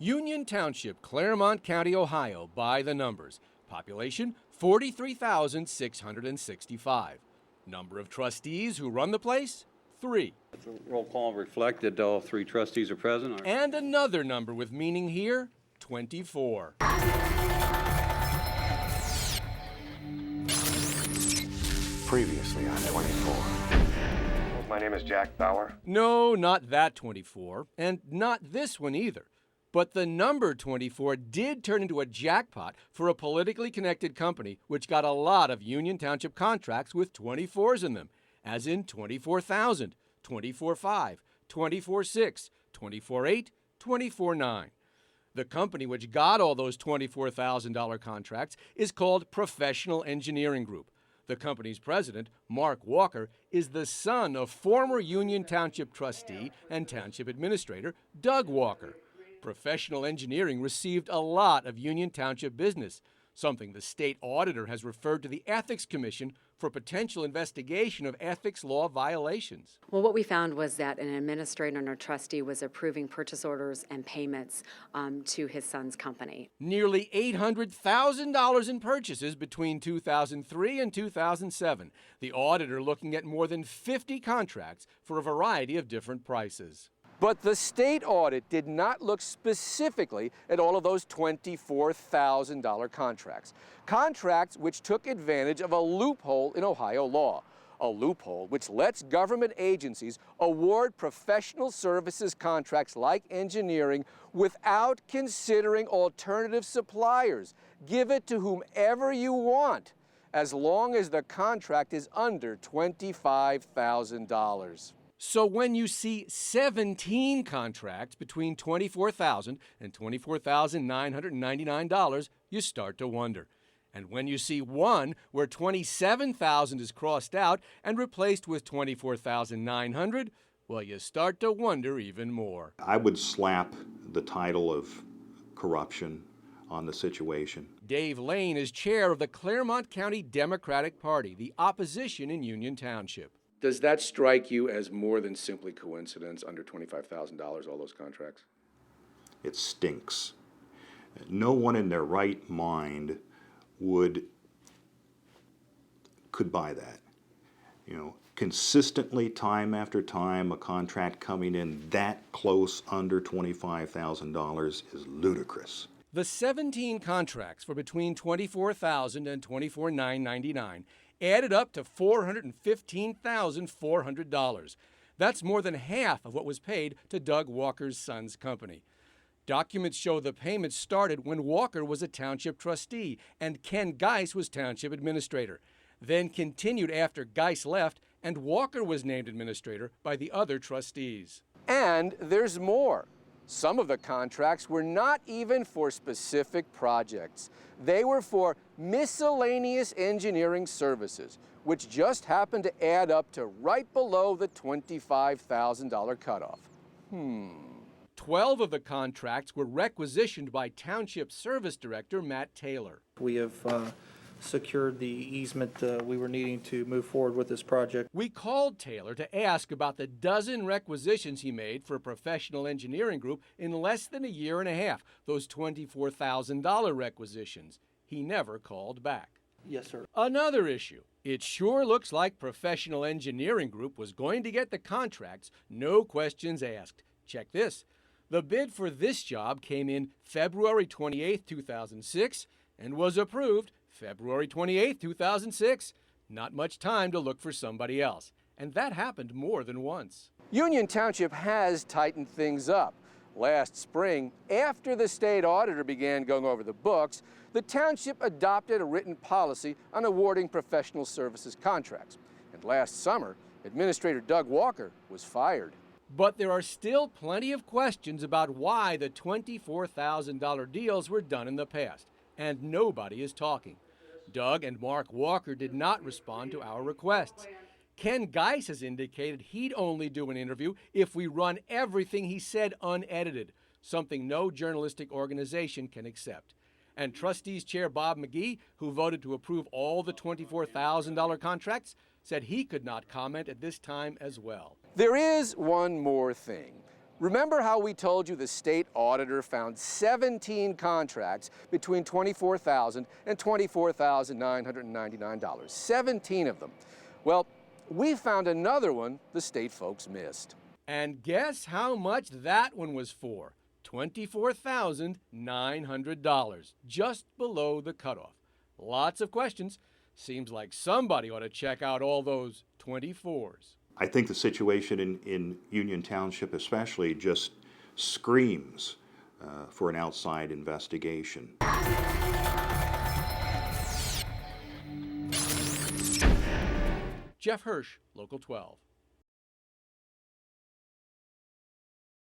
Union Township, Clermont County, Ohio, by the numbers. Population, 43,665. Number of trustees who run the place, 3. The roll call reflected all 3 trustees are present. And another number with meaning here, 24. Previously on 24. My name is Jack Bauer. No, not that 24, and not this one either. But the number 24 did turn into a jackpot for a politically connected company which got a lot of Union Township contracts with 24s in them, as in 24,000, 24.5, 24.6, 24.8, 24.9. The company which got all those $24,000 contracts is called Professional Engineering Group. The company's president, Mark Walker, is the son of former Union Township trustee and township administrator Doug Walker. Professional Engineering received a lot of Union Township business, something the state auditor has referred to the Ethics Commission for potential investigation of ethics law violations. Well, what we found was that an administrator and a trustee was approving purchase orders and payments to his son's company. Nearly $800,000 in purchases between 2003 and 2007. The auditor looking at more than 50 contracts for a variety of different prices. But the state audit did not look specifically at all of those $24,000 contracts. Contracts which took advantage of a loophole in Ohio law. A loophole which lets government agencies award professional services contracts like engineering without considering alternative suppliers. Give it to whomever you want, as long as the contract is under $25,000. So when you see 17 contracts between $24,000 and $24,999, you start to wonder. And when you see one where $27,000 is crossed out and replaced with $24,900, well, you start to wonder even more. I would slap the title of corruption on the situation. Dave Lane is chair of the Clermont County Democratic Party, the opposition in Union Township. Does that strike you as more than simply coincidence, under $25,000, all those contracts? It stinks. No one in their right mind could buy that. You know, consistently, time after time, a contract coming in that close under $25,000 is ludicrous. The 17 contracts for between $24,000 and $24,999 added up to $415,400. That's more than half of what was paid to Doug Walker's son's company. Documents show the payments started when Walker was a township trustee and Ken Geis was township administrator, then continued after Geis left and Walker was named administrator by the other trustees. And there's more. Some of the contracts were not even for specific projects. They were for miscellaneous engineering services, which just happened to add up to right below the $25,000 cutoff. 12 of the contracts were requisitioned by Township Service Director Matt Taylor. We have secured the easement we were needing to move forward with this project. We called Taylor to ask about the dozen requisitions he made for a professional engineering group in less than a year and a half, those $24,000 requisitions. He never called back. Yes, sir. Another issue. It sure looks like Professional Engineering Group was going to get the contracts, no questions asked. Check this. The bid for this job came in February 28, 2006, and was approved February 28, 2006. Not much time to look for somebody else. And that happened more than once. Union Township has tightened things up. Last spring, after the state auditor began going over the books, the township adopted a written policy on awarding professional services contracts. And last summer, Administrator Doug Walker was fired. But there are still plenty of questions about why the $24,000 deals were done in the past, and nobody is talking. Doug and Mark Walker did not respond to our requests. Ken Geis has indicated he'd only do an interview if we run everything he said unedited, something no journalistic organization can accept. And Trustees Chair Bob McGee, who voted to approve all the $24,000 contracts, said he could not comment at this time as well. There is one more thing. Remember how we told you the state auditor found 17 contracts between $24,000 and $24,999? 17 of them. Well, we found another one the state folks missed. And guess how much that one was for? $24,900, just below the cutoff. Lots of questions. Seems like somebody ought to check out all those 24s. I think the situation in Union Township especially just screams for an outside investigation. Jeff Hirsch, Local 12.